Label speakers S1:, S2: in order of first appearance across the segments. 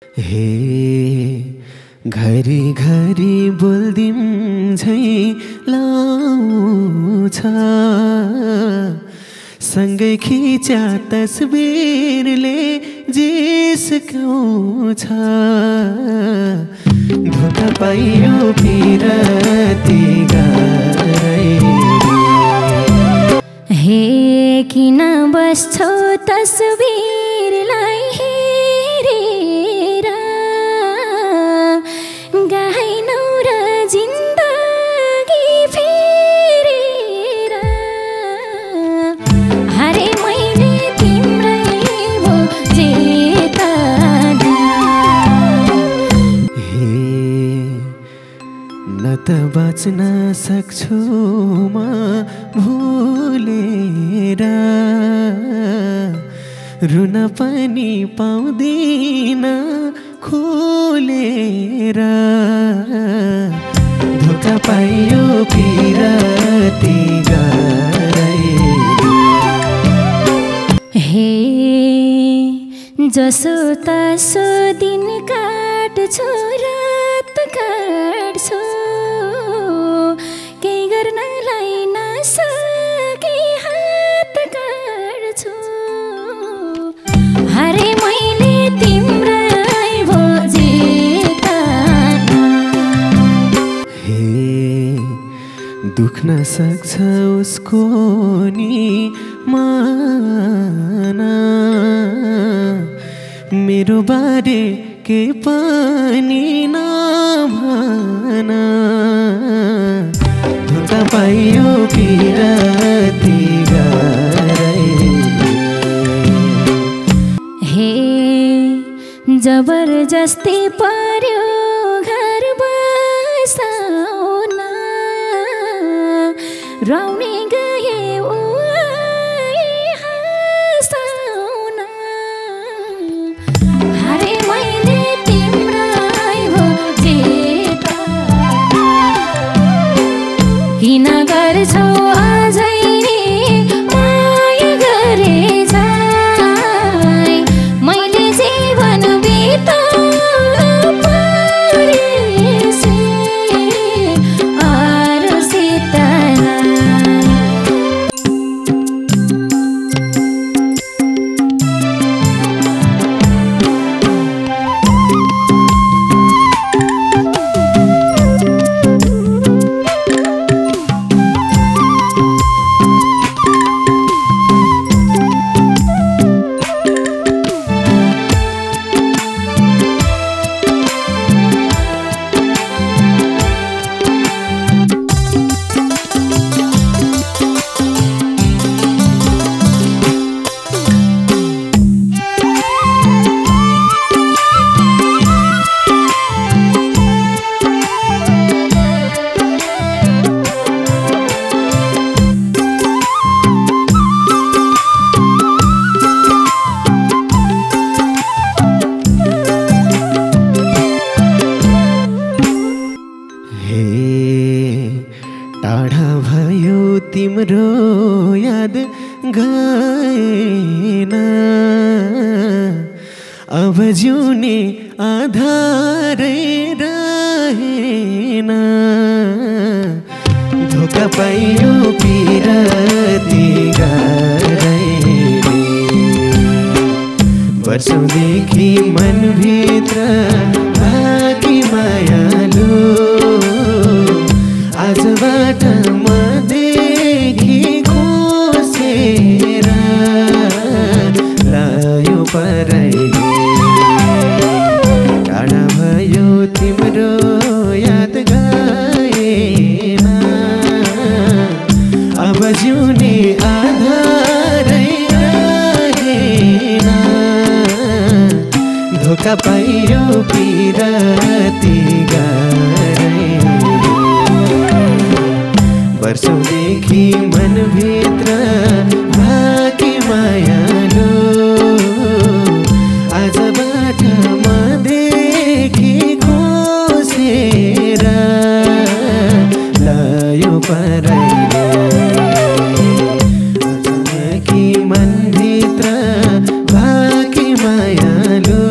S1: हे घरी घरी बोल्दिम झै लाउँछ सँगै खिच्या तस्बिरले जिस्काउँछ धोका पाइयो पिरती गाई
S2: हे किन बस्छौ तस्बिरलाई हेरेर गाइनौ र जिन्दगी फेरेर हरे मैले तिम्रै भो चेतना
S1: हे न त बाँच्न सक्छु म भुलेर रुन पनि पाउँदिन खोलेर धोका पाइयो पिरती गाई
S2: हे जसो तसो दिन काट्छु रात काट्छु केही गर्नलाई नसके हात काट्छु हरे मैले तिम्रै भो चेतना
S1: हे दुख्न सक्छ उसको नि माना मेरो बारे के पनि नभन धोका पाइयो पिरती गाई
S2: हे जबरजस्ती पर्यो घर बसाउन रौने गए हाँसाउन हरे मैले तिम्रै हो चेतना किन गर्छौ अझै नि माया गरे झैं मैले जीवन बिताउन परेछु अरूसित
S1: टाढा भयो तिम्रो याद गएन अब जिउने आधारै रहेन धोका पाइयो पिरती गाई वर्षौंदेखि मनभित्र भाकी मायालु आजबाट मदेखि खोसेर लायो पराइले टाढा भयो तिम्रो याद गएन अब जिउने आधारै रहेन धोका पाइयो पिरती गाई वर्षौंदेखि मनभित्र भाकी मायालु आजबाट मदेखि खोसेर लायो पराइले आजदेखि मनभित्र भाकी मायालु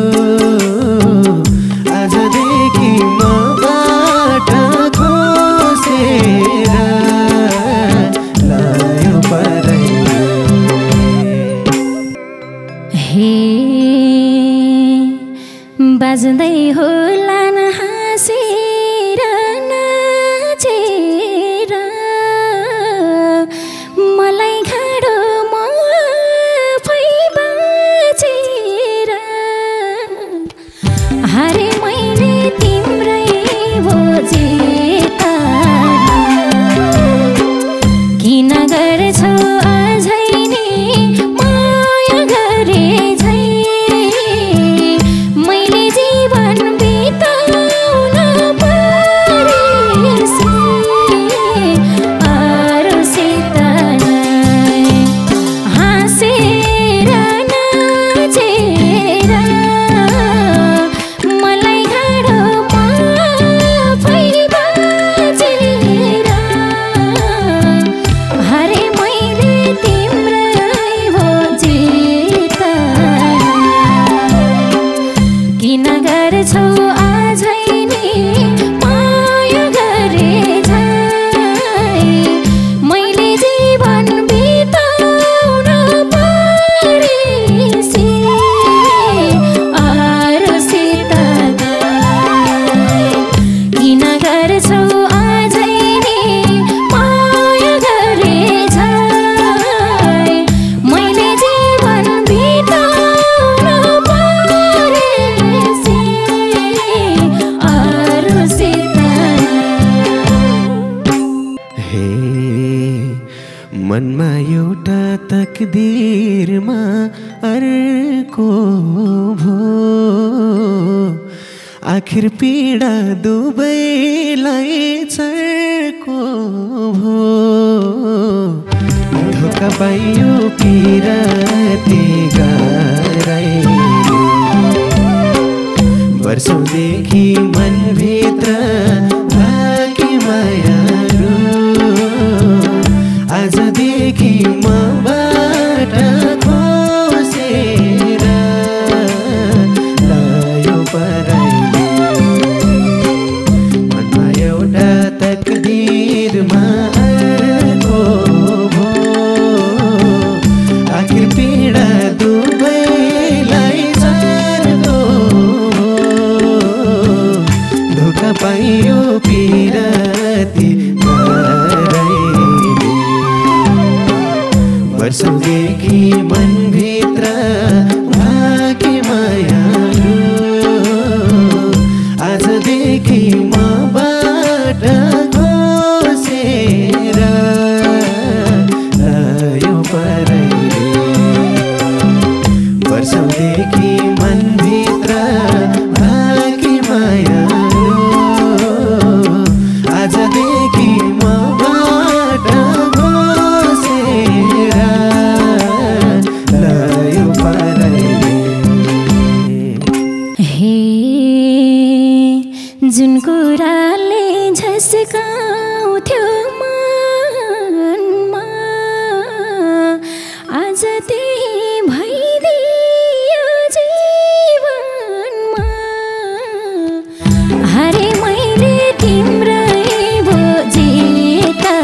S2: बाँच्दै होलान् हाँसेर नाचेर मलाई घाँडोमा आफै बाँचेर हारे मैले तिम्रै बोझेता किन गर्छौ अझै नि माया गरे झै मैले जीवन बिताउन परेसी अरूसित हाँसेर नाचेर मलाई घाँडोमा आफै बाँचेर हारे मैले तिम्रै बोझेता किन गर्छौ अझै नि माया गरे झै मैले जीवन बिताउन परेसी अरूसित किन गर्छौ अझै नि माया गरे झै मैले जीवन बिताउन परेसी अरूसित
S1: हे मनमा एउटा तकदिरमा अर्को भो आखिर पीडा दुवैलाई चर्को भो धोका पाइयो पिरती गराइले वर्षौंदेखि मनभित्र भाकी मायाहरू आजदेखि मबाट खोसेर लायो पराइले मनमा एउटा तकदिरमा अर्को भो आखिर पीडा दुवैलाई चर्को धोका पाइयो पिरती गराइले वर्षौंदेखि मनभित्र भाकी मायाहरू आजदेखि मबाट खोसेर लायो पराइले वर्षौंदेखि मनभित्र भाकी मायाहरू आजदेखि मबाट खोसेर लायो पराइले
S2: हे जुन कुराले झस्काउँथ्यो मनमा आज त्यही भइदियो जीवनमा हारे मैले तिम्रै बोझेता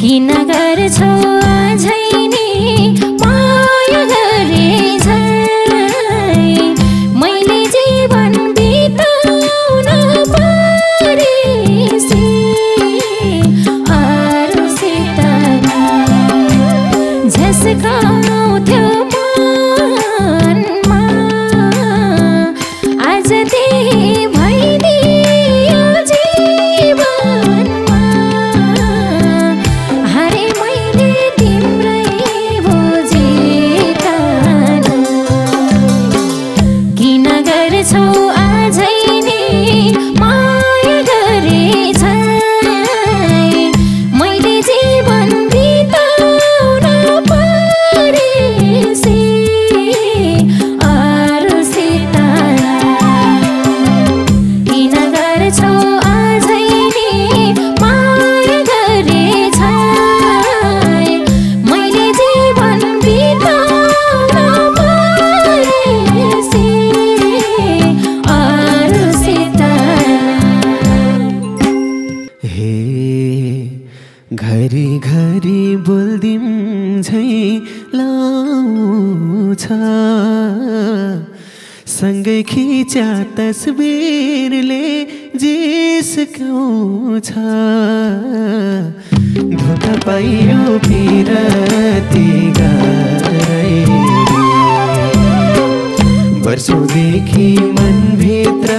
S2: किन गर्छौ अझै नि माया गरे झै मैले जीवन बिताउन परेसी अरूसित झस्काउँथ्यो मनमा आज त्यही भइदियो जीवनमा हारे मैले तिम्रै बोझेता किन गर्छौ अझै नि माया गरे झै मैले जीवन बिताउन परेसी अरूसित किन गर्छौ अझै नि माया गरे झै मैले जीवन बिताउन परेसी
S1: सँगै खिचा तस्बिरले जिस्काउँछ धोका पाइयो पिरती गारै वर्षौँदेखि मनभित्र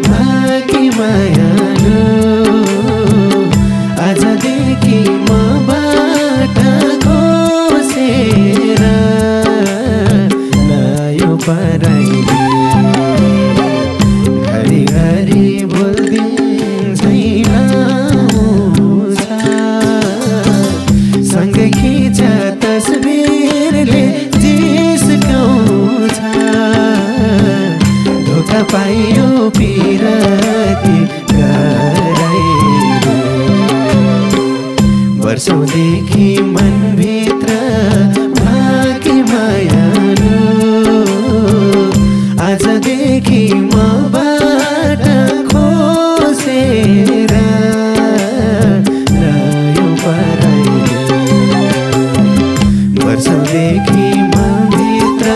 S1: बाँकी मायालु आजदेखि मबाट खोसेर लायो पराइली घरिघरि बोल्दिन्छै लाउँछ सँगै खिचा तस्बिरले जिस्काउँछ धोका पाइयो पिरती गारै वर्षौँदेखि मनभित्र बाँकी मायालु आजदेखि मबाट खोसेर लायो पराइली वर्षौँदेखि मनभित्र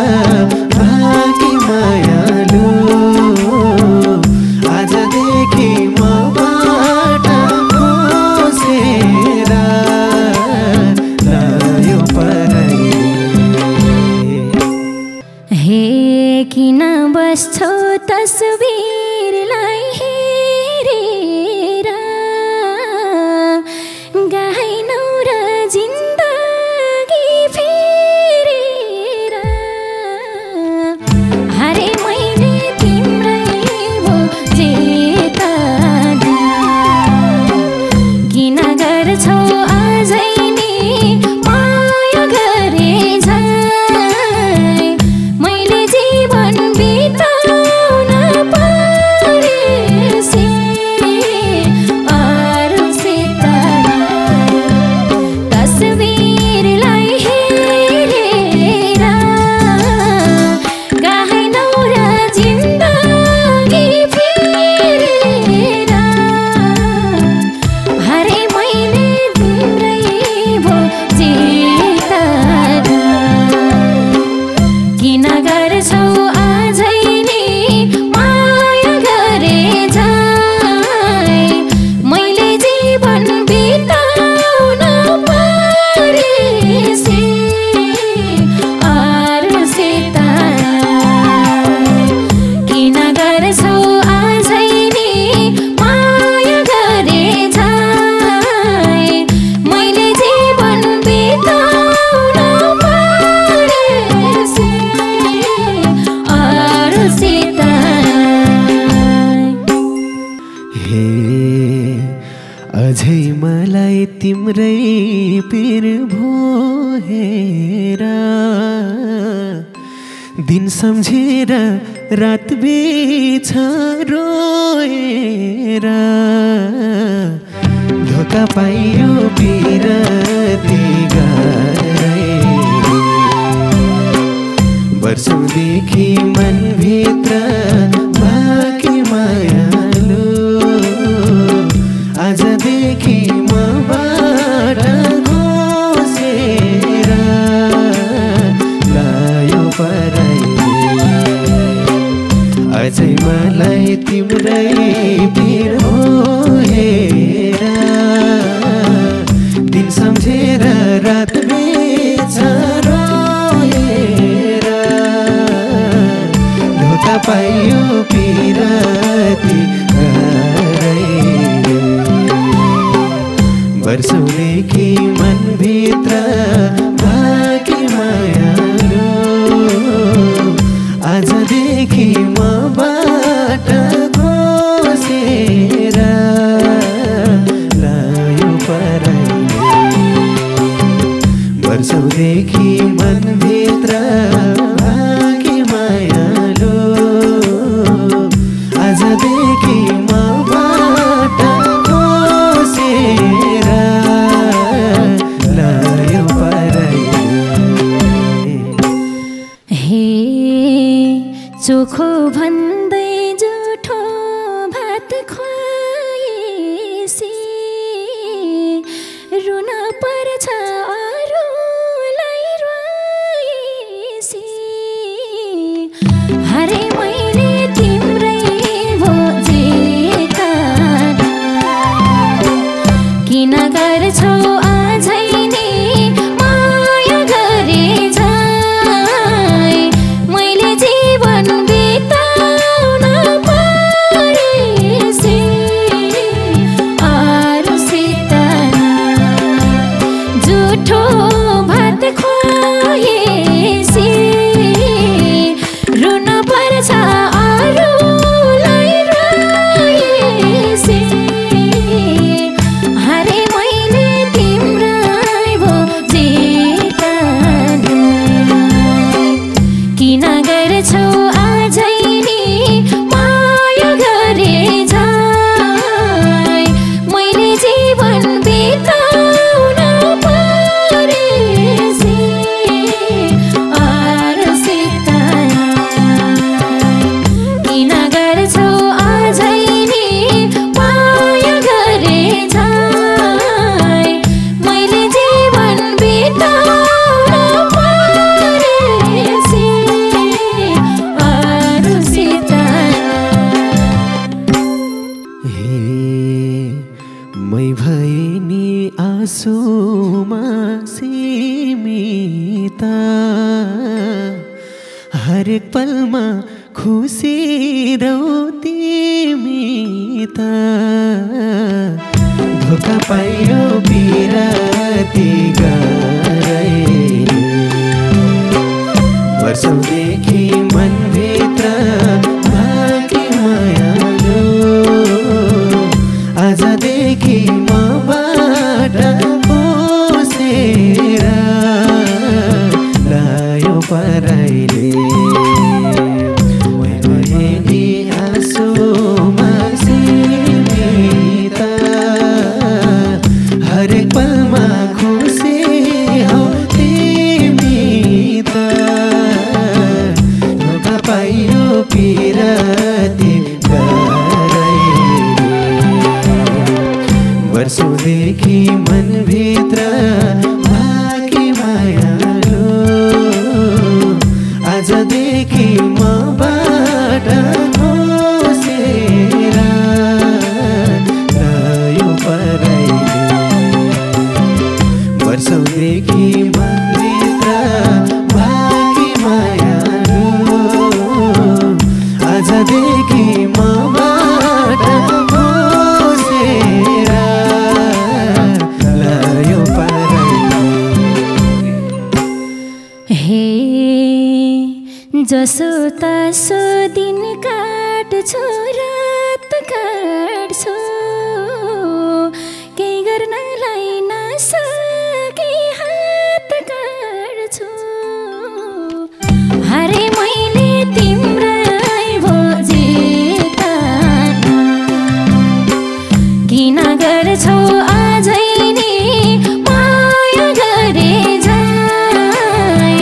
S1: बाँकी मायालु आजदेखि मबाट खोसेर लायो पराइली
S2: हे किन बस्छौ तस्बिरलाई हेरेर गाइनौ र जिन्दगी फेरेर हरे मैले तिम्रै भो जेतना किन गर्छौ अझै नि माया गरे झै मैले जीवन बिताउन परेसी अरूसित तस्बिरलाई हेरेर गाइनौ र जिन्दगी फेरेर हरे मैले तिम्रै भो जेतना किन गर्छौ अझै नि माया गरे झै मैले जीवन बिताउन परेसी अरूसित किन गर्छौ अझै नि माया गरे झै मैले जीवन बिताउन परेसी अरूसित
S1: हे अझै मलाई तिम्रै पिर भो हेर दिन सम्झेर रात बिछ रोएर धोका पाइयो पिरती गारै वर्षौँदेखि मनभित्र बाँकी मायालु आजदेखि मबाट खोसेर लायो पराइली अझै मलाई तिम्रै पिर हो हेर दिन सम्झेर रात बिछ रोएर धोका पाइयो पिरती गारै वर्षौँदेखि मनभित्र बाँकी मायालु आजदेखि मबाट खोसेर लायो पराइली वर्षौँदेखि मनभित्र बाँकी मायालु आजदेखि मबाट खोसेर लायो पराइली
S2: हे चोखो भन्दै जुठो भात खुवाएसी रुन पर्छ अरूलाई रोएसी हरे
S1: पलमा खुसी रौ तिमी त धोका पाइयो बिराती गरैले वर्षौंदेखि मनभित्र भाकी मायालु आजदेखि मबाट खोसेर लायो पराइले मैले आँसुमा सीमित हरेक पलमा खुसी हौ तिमी त धोका पाइयो पिराती गरैले वर्षौंदेखि मनभित्र भाकी मायालु आजदेखि मबाट खोसेर लायो पराइले वर्षौंदेखि मनभित्र भाकी मायालु आजदेखि मबाट खोसेर लायो पराइले
S2: हे जसो तसो दिन काट्छु रात काट्छु केही गर्नलाई नसके हात काट्छु हरे मैले तिम्रै भोजेता किन गर्छौ आजै नि माया गरे जाई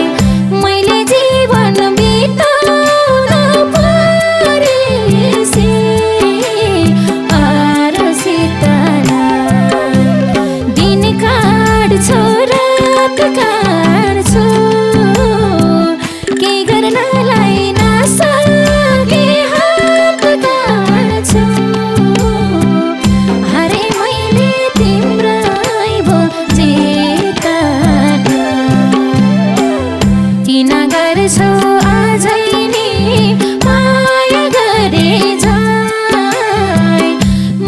S2: मैले जीवन बिताउन परेसी आरसितना दिन काट्छु रात काट्छु के गर्नलाई नसके हात काट्छु हरे मैले तिम्रै भोजेता किन गर्छौ आजै नि माया गरे जाई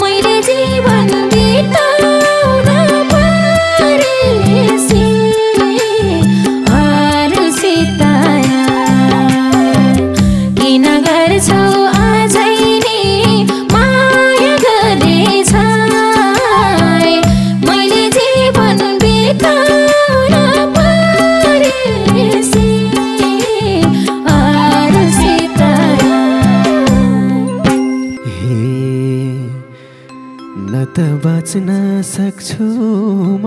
S2: मैले जीवन बिताउन परेसी आरसिताया किन गर्छौ आजै नि माया गरे जाई मैले जीवन बिताउन परेसी आरसिताया
S1: हे न त बाँच्न सक्छु म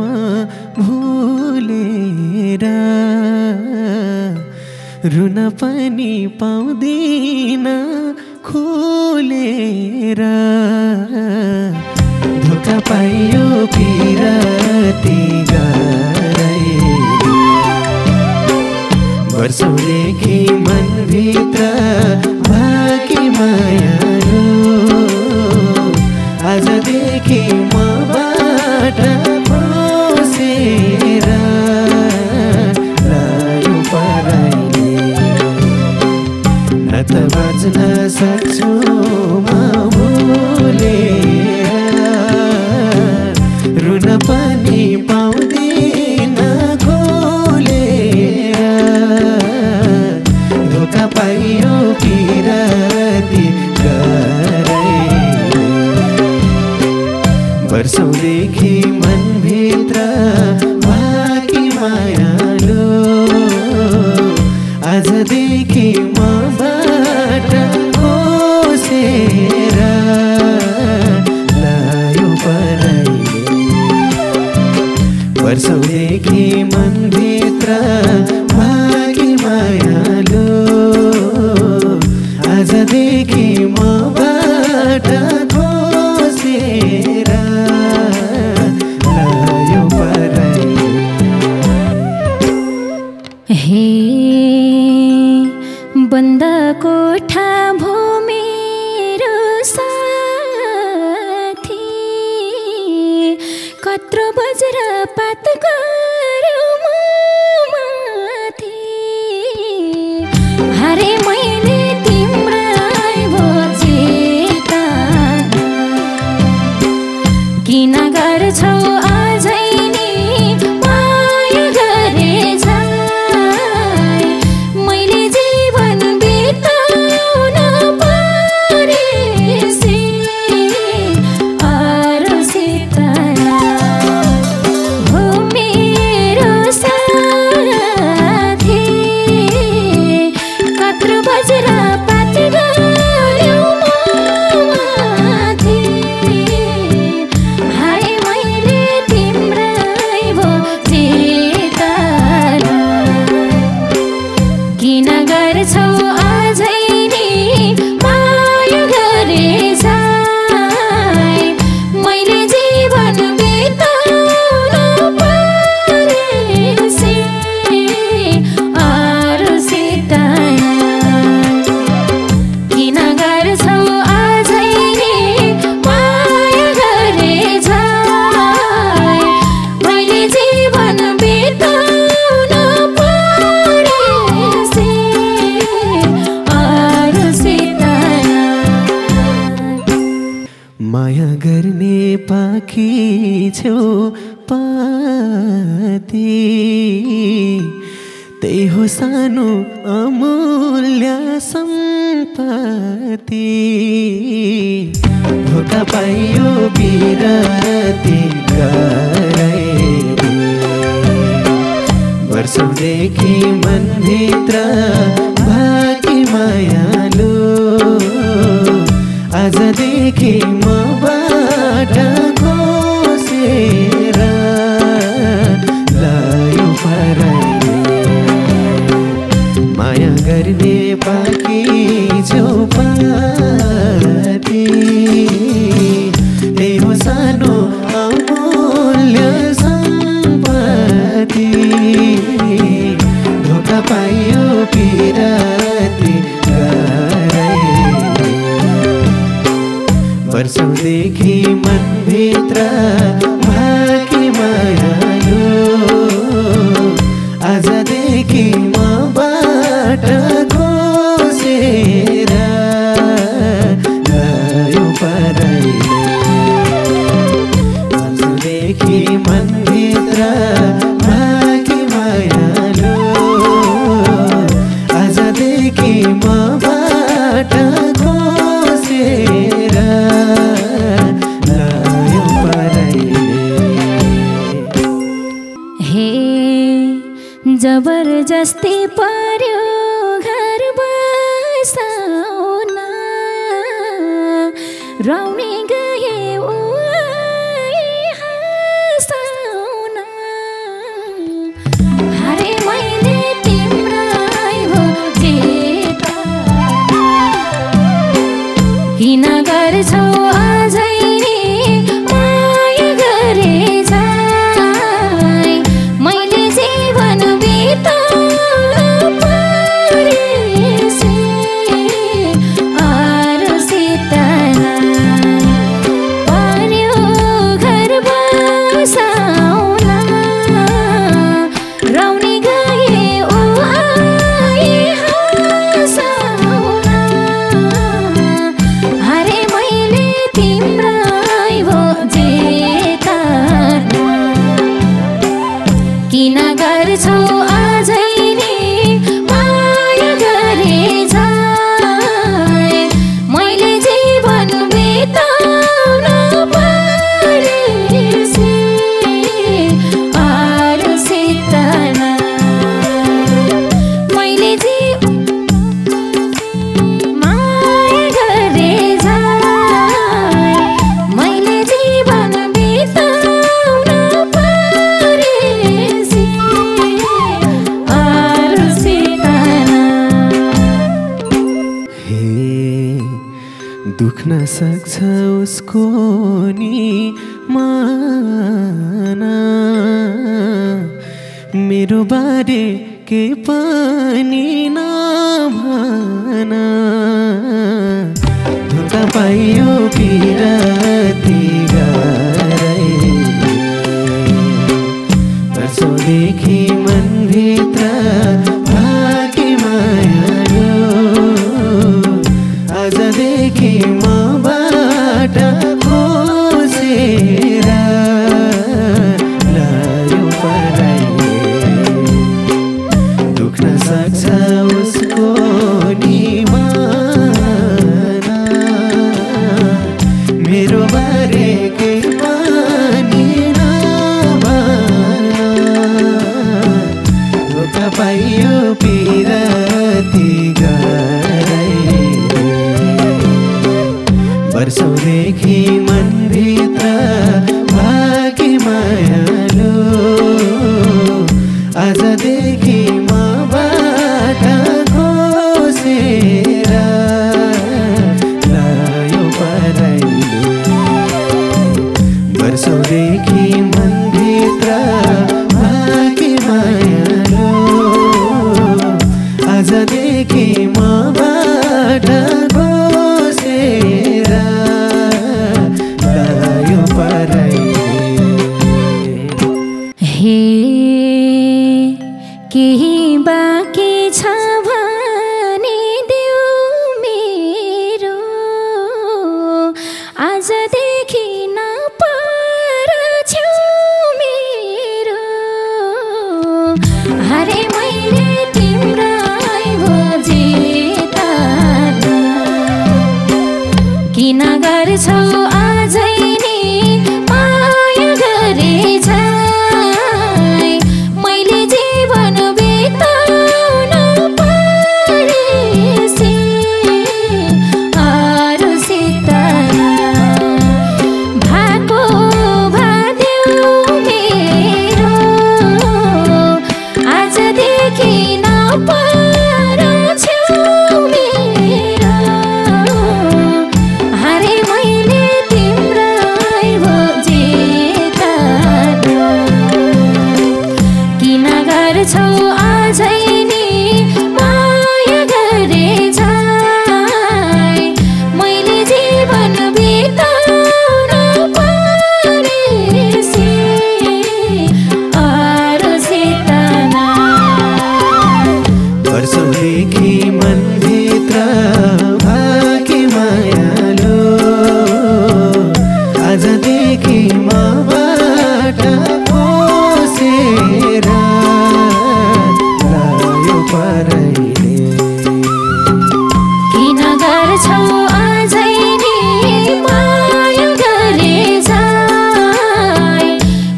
S1: भुलेर रुन पनि पाउँदिन खोलेर धोका पाइयो पिराती गरैले वर्षौंदेखि मनभित्र भाकी मायालु आजदेखि मबाट खोसेर लायो पराइले न त बाँच्न सक्छु म भुलेर रुन पनि पाउँदिन खोलेर धोका पाइयो पिराती गरैले वर्षौंदेखि मनभित्र भाकी मायालु आजदेखि मबाट खोसेर लायो पराइले वर्षौंदेखि मनभित्र भाकी मायालु आजदेखि मबाट खोसेर लायो पराइले
S2: हे बन्द कोठा भो मेरो साथी कत्रो वज्रपात गर्यो म माथि हरे मै
S1: माया गर्ने पाखी छेउ पाती त्यही हो सानो अमूल्य सम्पत्ति धोका पाइयो बिरती गराइदिए वर्षौंदेखि मनभित्र भाकी मायालु आजदेखि मबाट खोसेर लायो पराइले माया गर्ने पाकी छेउ पाती त्यही हो सानो अमूल्य सम्पत्ति धोका पाइयो बिरती गराइदिए वर्षौंदेखि मनभित्र भाकी मायालु आजदेखि मबाट खोसेर लायो पराइले वर्षौंदेखि मनभित्र भाकी मायालु आजदेखि मबाट खोसेर लायो पराइले
S2: हे जबरजस्ती पर्यो घर बसाउन राउने गए हाँसाउन हारे मैले तिम्रै हो जेता किन गर्छौ अझै नि माया गरे जाइ मैले जीवन बिताउन परेसी अरसित पर्यो घर बसाउन राउने गए हाँसाउन हारे मैले तिम्रै हो जेता किन गर्छौ अझै नि माया गरे जाइ मैले जीवन बिताउन परेसी अरसित मैले माया गरे जाइ मैले जीवन बिताउन परेसी अरसित
S1: हे दुख्न सक्छ उसको नि माना मेरो बारे के पनि नभना धोका पाइयो बिरती गराइदिए वर्षौंदेखि मनभित्र भाकी मायालु आजदेखि मबाट खोसेर लायो पराइले दुख्न सक्छ उसको नि माना मेरो बारे के पनि नभना धोका पाइयो बिरती गराइदिए वर्षौंदेखि मनभित्र भाकी मायालु आजदेखि मबाट खोसेर लायो पराइले वर्षौंदेखि मनभित्र भाकी मायालु आजदेखि मबाट खोसेर
S2: गर्छौ अझै नि माया गरे जाई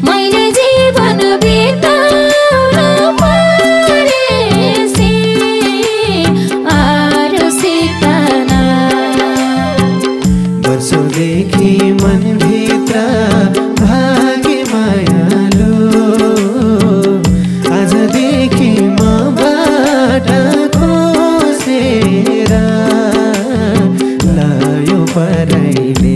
S2: मैले जीवन बिताउन परेसी अरूसित
S1: वर्षौंदेखि मनभित्र भागे मायालु आजदेखि मबाट खोसेर लायो पराइले